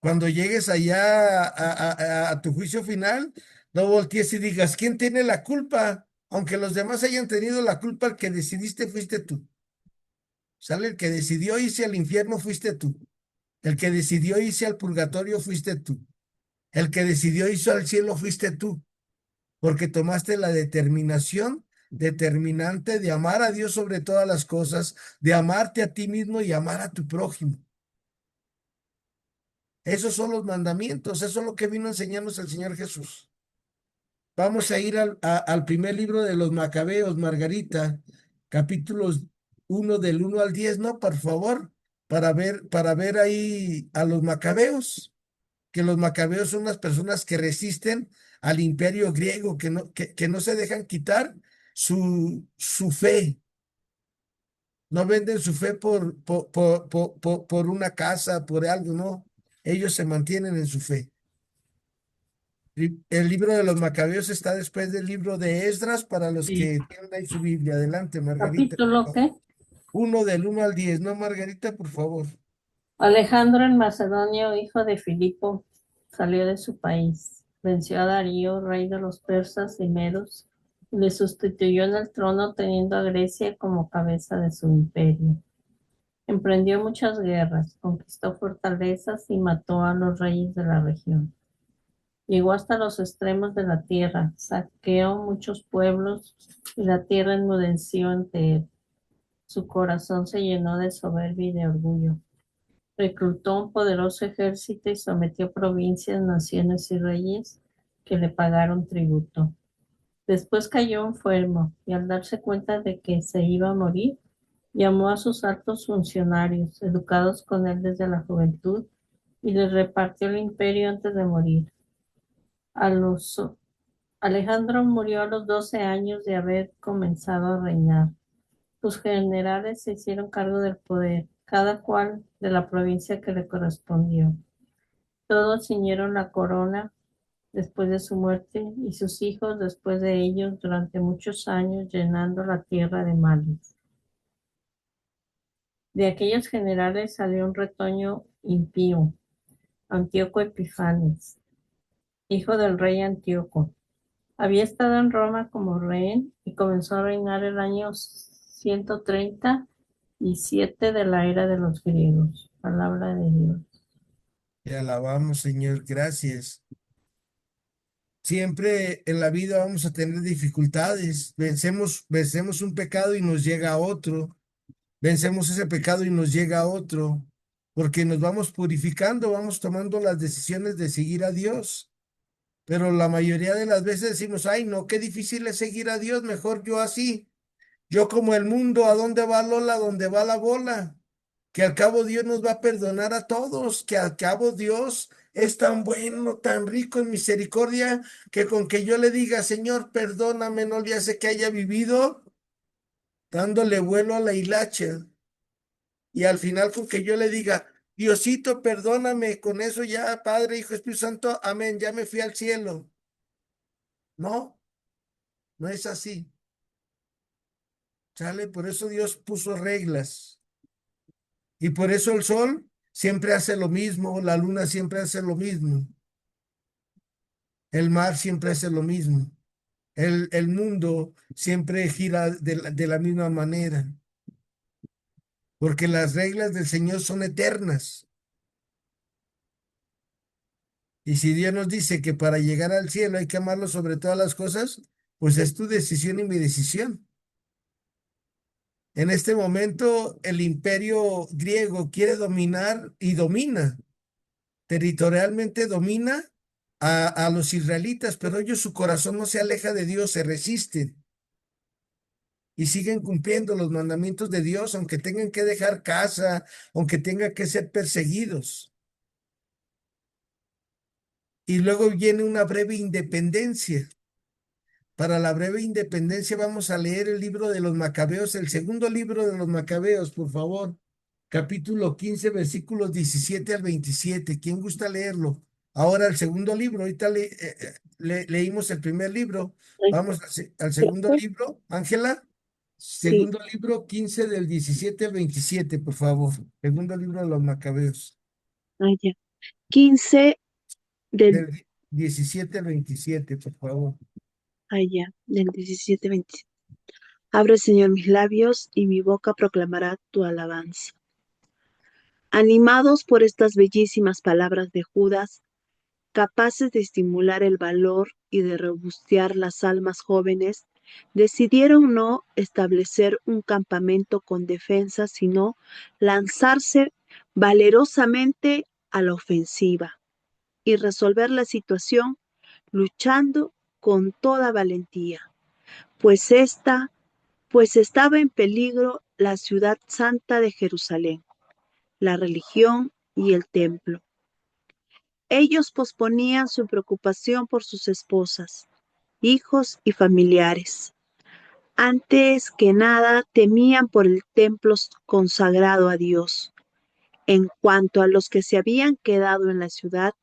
Speaker 1: Cuando llegues allá a tu juicio final, no voltees y digas, ¿quién tiene la culpa? Aunque los demás hayan tenido la culpa, el que decidiste fuiste tú. ¿Sale? El que decidió irse al infierno fuiste tú. El que decidió irse al purgatorio fuiste tú. El que decidió irse al cielo fuiste tú, porque tomaste la determinación determinante de amar a Dios sobre todas las cosas, de amarte a ti mismo y amar a tu prójimo. Esos son los mandamientos, eso es lo que vino a enseñarnos el Señor Jesús. Vamos a ir al primer libro de los Macabeos, Margarita, capítulos 1 del 1 al 10, ¿no? Por favor, para ver ahí a los Macabeos, que los Macabeos son las personas que resisten al imperio griego, que no se dejan quitar su fe. No venden su fe por una casa, por algo, no. Ellos se mantienen en su fe. El libro de los Macabeos está después del libro de Esdras para los
Speaker 4: Sí.
Speaker 1: que tienen ahí su Biblia. Adelante, Margarita.
Speaker 4: ¿Capítulo qué?
Speaker 1: Del 1 al 10, ¿no, Margarita? Por favor.
Speaker 4: Alejandro el Macedonio, hijo de Filipo, salió de su país, venció a Darío, rey de los persas y medos, y le sustituyó en el trono teniendo a Grecia como cabeza de su imperio. Emprendió muchas guerras, conquistó fortalezas y mató a los reyes de la región. Llegó hasta los extremos de la tierra, saqueó muchos pueblos y la tierra enmudeció ante él. Su corazón se llenó de soberbia y de orgullo. Reclutó un poderoso ejército y sometió provincias, naciones y reyes que le pagaron tributo. Después cayó enfermo y al darse cuenta de que se iba a morir, llamó a sus altos funcionarios, educados con él desde la juventud, y les repartió el imperio antes de morir. A los Alejandro murió a los 12 años de haber comenzado a reinar. Sus generales se hicieron cargo del poder, cada cual de la provincia que le correspondió. Todos ciñeron la corona después de su muerte y sus hijos después de ellos durante muchos años, llenando la tierra de males. De aquellos generales salió un retoño impío, Antíoco Epifanes, hijo del rey Antíoco. Había estado en Roma como rehén y comenzó a reinar el año 137 de la era de los griegos. Palabra de Dios.
Speaker 1: Te alabamos, Señor, gracias. Siempre en la vida vamos a tener dificultades. Vencemos un pecado y nos llega otro. Vencemos ese pecado y nos llega otro. Porque nos vamos purificando, vamos tomando las decisiones de seguir a Dios. Pero la mayoría de las veces decimos, ay, no, qué difícil es seguir a Dios, mejor yo así. Yo como el mundo, ¿a dónde va Lola? ¿A dónde va la bola? Que al cabo Dios nos va a perdonar a todos, que al cabo Dios es tan bueno, tan rico en misericordia, que con que yo le diga, Señor, perdóname, no le hace que haya vivido dándole vuelo a la hilacha. Y al final con que yo le diga, Diosito, perdóname, con eso ya, Padre, Hijo, Espíritu Santo, amén, ya me fui al cielo. No, no es así. ¿Sale? Por eso Dios puso reglas. Y por eso el sol siempre hace lo mismo, la luna siempre hace lo mismo, el mar siempre hace lo mismo, el mundo siempre gira de la misma manera, porque las reglas del Señor son eternas. Y si Dios nos dice que para llegar al cielo hay que amarlo sobre todas las cosas, pues es tu decisión y mi decisión. En este momento, el imperio griego quiere dominar y domina. Territorialmente domina a los israelitas, pero ellos su corazón no se aleja de Dios, se resisten y siguen cumpliendo los mandamientos de Dios, aunque tengan que dejar casa, aunque tengan que ser perseguidos. Y luego viene una breve independencia. Para la breve independencia vamos a leer el libro de los Macabeos, el segundo libro de los Macabeos, por favor. Capítulo 15, versículos 17 al 27. ¿Quién gusta leerlo? Ahora el segundo libro, ahorita leímos el primer libro.
Speaker 7: Ay,
Speaker 1: Vamos al segundo
Speaker 7: ¿cierto?
Speaker 1: libro. Ángela,
Speaker 7: Sí,
Speaker 1: segundo libro, 15 del 17 al 27, por favor. Segundo libro de los Macabeos,
Speaker 7: ya. 15 del,
Speaker 1: del 17 al 27, por favor.
Speaker 7: ya, del 17-27. Abre, Señor, mis labios y mi boca proclamará tu alabanza. Animados por estas bellísimas palabras de Judas, capaces de estimular el valor y de robustear las almas jóvenes, decidieron no establecer un campamento con defensa, sino lanzarse valerosamente a la ofensiva y resolver la situación luchando con toda valentía, pues pues estaba en peligro la ciudad santa de Jerusalén, la religión y el templo. Ellos posponían su preocupación por sus esposas, hijos y familiares. Antes que nada temían por el templo consagrado a Dios. En cuanto a los que se habían quedado en la ciudad,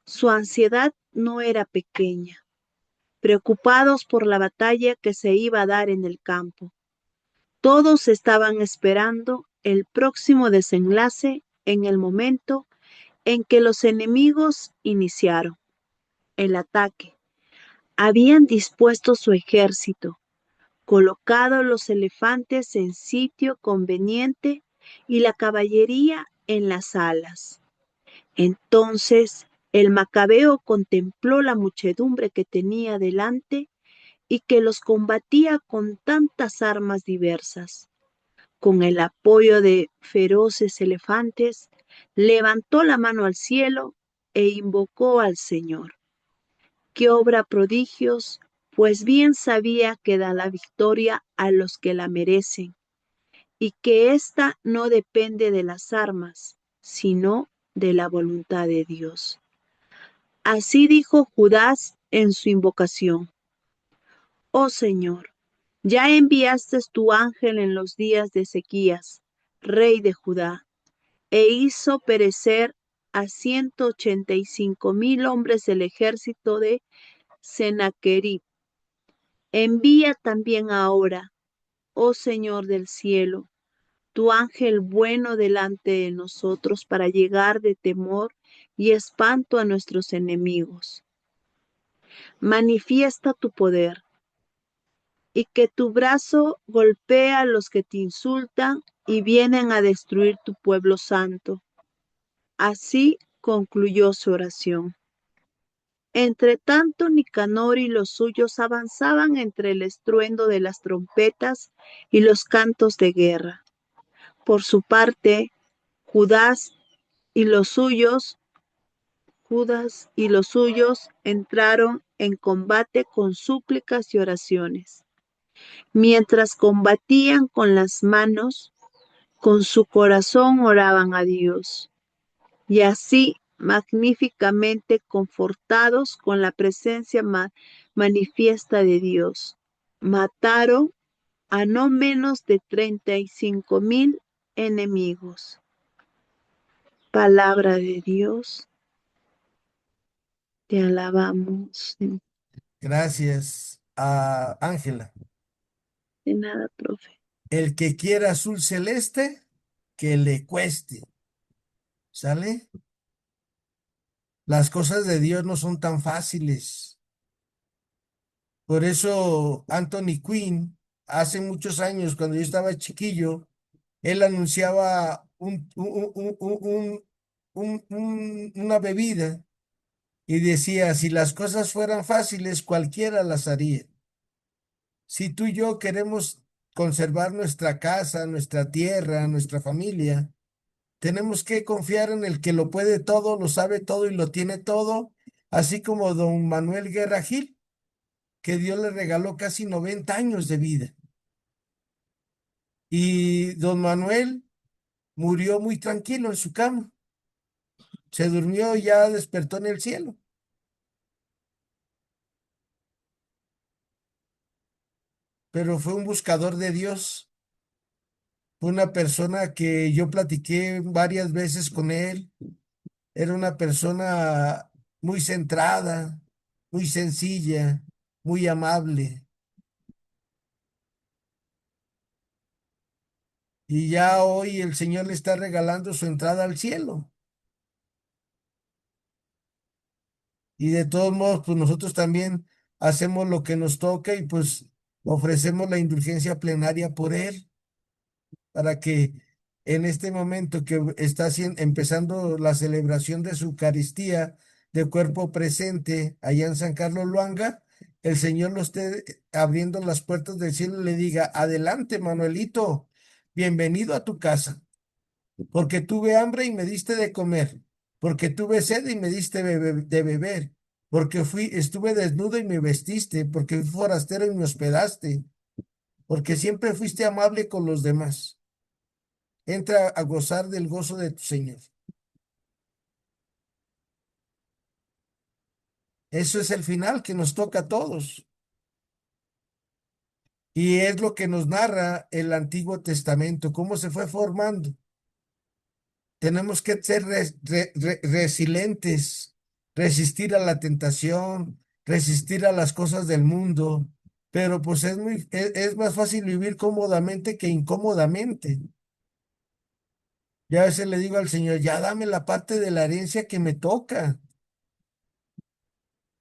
Speaker 7: su ansiedad no era pequeña, preocupados por la batalla que se iba a dar en el campo. Todos estaban esperando el próximo desenlace en el momento en que los enemigos iniciaron el ataque. Habían dispuesto su ejército, colocado los elefantes en sitio conveniente y la caballería en las alas. Entonces el macabeo contempló la muchedumbre que tenía delante y que los combatía con tantas armas diversas. Con el apoyo de feroces elefantes, levantó la mano al cielo e invocó al Señor, que obra prodigios, pues bien sabía que da la victoria a los que la merecen, y que ésta no depende de las armas, sino de la voluntad de Dios. Así dijo Judas en su invocación: Oh Señor, ya enviaste tu ángel en los días de Ezequías, rey de Judá, e hizo perecer a 185,000 hombres del ejército de Sennacherib. Envía también ahora, oh Señor del cielo, tu ángel bueno delante de nosotros para llegar de temor y espanto a nuestros enemigos. Manifiesta tu poder y que tu brazo golpee a los que te insultan y vienen a destruir tu pueblo santo. Así concluyó su oración. Entre tanto, Nicanor y los suyos avanzaban entre el estruendo de las trompetas y los cantos de guerra. Por su parte, Judas y los suyos entraron en combate con súplicas y oraciones. Mientras combatían con las manos, con su corazón oraban a Dios. Y así, magníficamente confortados con la presencia manifiesta de Dios, mataron a no menos de 35,000 enemigos. Palabra de Dios, te alabamos.
Speaker 1: Gracias a Ángela.
Speaker 7: De nada, profe.
Speaker 1: El que quiera azul celeste, que le cueste. ¿Sale? Las cosas de Dios no son tan fáciles. Por eso Anthony Quinn, hace muchos años, cuando yo estaba chiquillo, él anunciaba una bebida y decía, si las cosas fueran fáciles, cualquiera las haría. Si tú y yo queremos conservar nuestra casa, nuestra tierra, nuestra familia, tenemos que confiar en el que lo puede todo, lo sabe todo y lo tiene todo, así como don Manuel Guerra Gil, que Dios le regaló casi 90 años de vida. Y don Manuel murió muy tranquilo en su cama. Se durmió y ya despertó en el cielo. Pero fue un buscador de Dios. Fue una persona que yo platiqué varias veces con él. Era una persona muy centrada, muy sencilla, muy amable. Y ya hoy el Señor le está regalando su entrada al cielo. Y de todos modos, pues nosotros también hacemos lo que nos toca y pues ofrecemos la indulgencia plenaria por él, para que en este momento que está empezando la celebración de su Eucaristía de cuerpo presente allá en San Carlos Luanga, el Señor lo esté abriendo las puertas del cielo y le diga, adelante, Manuelito, bienvenido a tu casa, porque tuve hambre y me diste de comer, porque tuve sed y me diste de beber, porque estuve desnudo y me vestiste, porque fui forastero y me hospedaste, porque siempre fuiste amable con los demás. Entra a gozar del gozo de tu Señor. Eso es el final que nos toca a todos. Y es lo que nos narra el Antiguo Testamento, cómo se fue formando. Tenemos que ser resilientes, resistir a la tentación, resistir a las cosas del mundo, pero pues es más fácil vivir cómodamente que incómodamente. Ya a veces le digo al Señor, ya dame la parte de la herencia que me toca.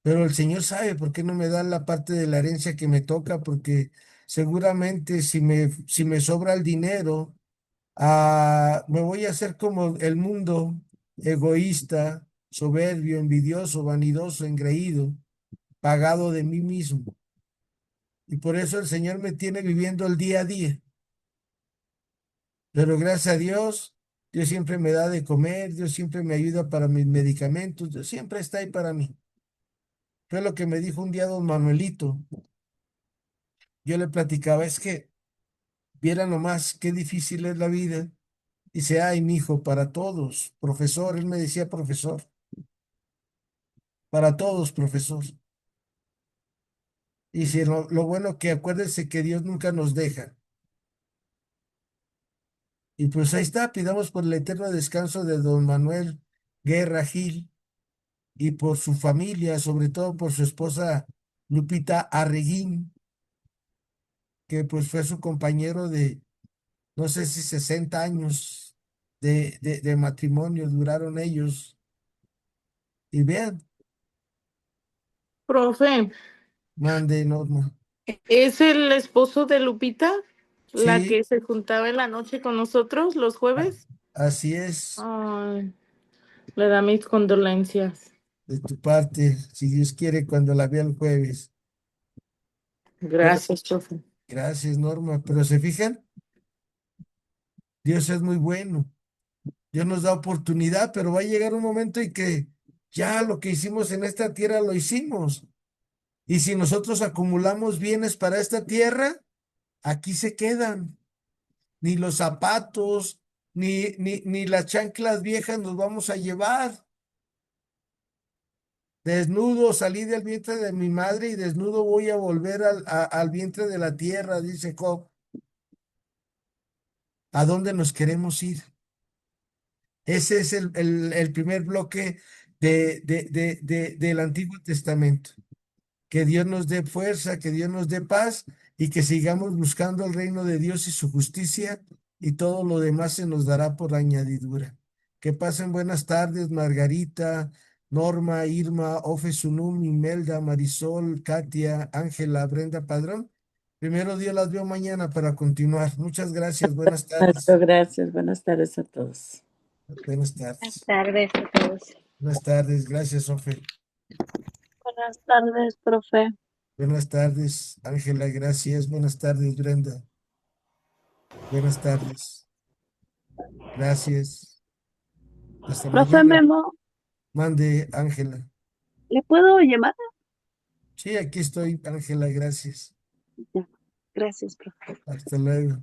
Speaker 1: Pero el Señor sabe por qué no me da la parte de la herencia que me toca, porque seguramente si me sobra el dinero, Me voy a hacer como el mundo, egoísta, soberbio, envidioso, vanidoso, engreído, pagado de mí mismo. Y por eso el Señor me tiene viviendo el día a día. Pero gracias a Dios siempre me da de comer, Dios siempre me ayuda para mis medicamentos, Dios siempre está ahí para mí. Fue lo que me dijo un día don Manuelito. Yo le platicaba, es que viera nomás qué difícil es la vida. Dice, ay, mi hijo, para todos, profesor, él me decía profesor, para todos, profesor. Y si lo bueno que acuérdense que Dios nunca nos deja. Y pues ahí está, pidamos por el eterno descanso de don Manuel Guerra Gil y por su familia, sobre todo por su esposa Lupita Arreguín, que pues fue su compañero de, no sé si 60 años de matrimonio duraron ellos. Y vean,
Speaker 5: Profe,
Speaker 1: mande Norma.
Speaker 5: ¿es el esposo de Lupita la
Speaker 1: Sí,
Speaker 5: que se juntaba en la noche con nosotros los
Speaker 1: a-
Speaker 5: jueves?
Speaker 1: así es,
Speaker 5: Ay, le da mis condolencias.
Speaker 1: de tu parte, si Dios quiere, cuando la vea el jueves. Pero
Speaker 5: Gracias, profe.
Speaker 1: gracias, Norma. Pero se fijan, Dios es muy bueno. Dios nos da oportunidad, pero va a llegar un momento en que ya lo que hicimos en esta tierra lo hicimos. Y si nosotros acumulamos bienes para esta tierra, aquí se quedan. Ni los zapatos, ni las chanclas viejas nos vamos a llevar. Desnudo salí del vientre de mi madre y desnudo voy a volver al vientre de la tierra, dice Job. ¿A dónde nos queremos ir? Ese es el primer bloque del Antiguo Testamento. Que Dios nos dé fuerza, que Dios nos dé paz y que sigamos buscando el reino de Dios y su justicia y todo lo demás se nos dará por añadidura. Que pasen buenas tardes, Margarita, Norma, Irma, Ofe Sunum, Imelda, Marisol, Katia, Ángela, Brenda Padrón. Primero Dios las veo mañana para continuar. Muchas gracias. Buenas
Speaker 6: Muchas
Speaker 1: tardes.
Speaker 6: gracias. Buenas tardes a todos.
Speaker 1: Buenas
Speaker 8: Buenas
Speaker 1: tardes.
Speaker 8: tardes a todos.
Speaker 1: Buenas tardes. Gracias, Ofe.
Speaker 7: Buenas tardes, profe.
Speaker 1: Buenas tardes, Ángela. Gracias. Buenas tardes, Brenda. Buenas tardes. Gracias. Hasta
Speaker 7: Profe
Speaker 1: mañana.
Speaker 7: Memo,
Speaker 1: Mande, Ángela.
Speaker 7: ¿le puedo llamar?
Speaker 1: Sí, aquí estoy, Ángela. Gracias.
Speaker 7: Ya, gracias, profe.
Speaker 1: Hasta luego.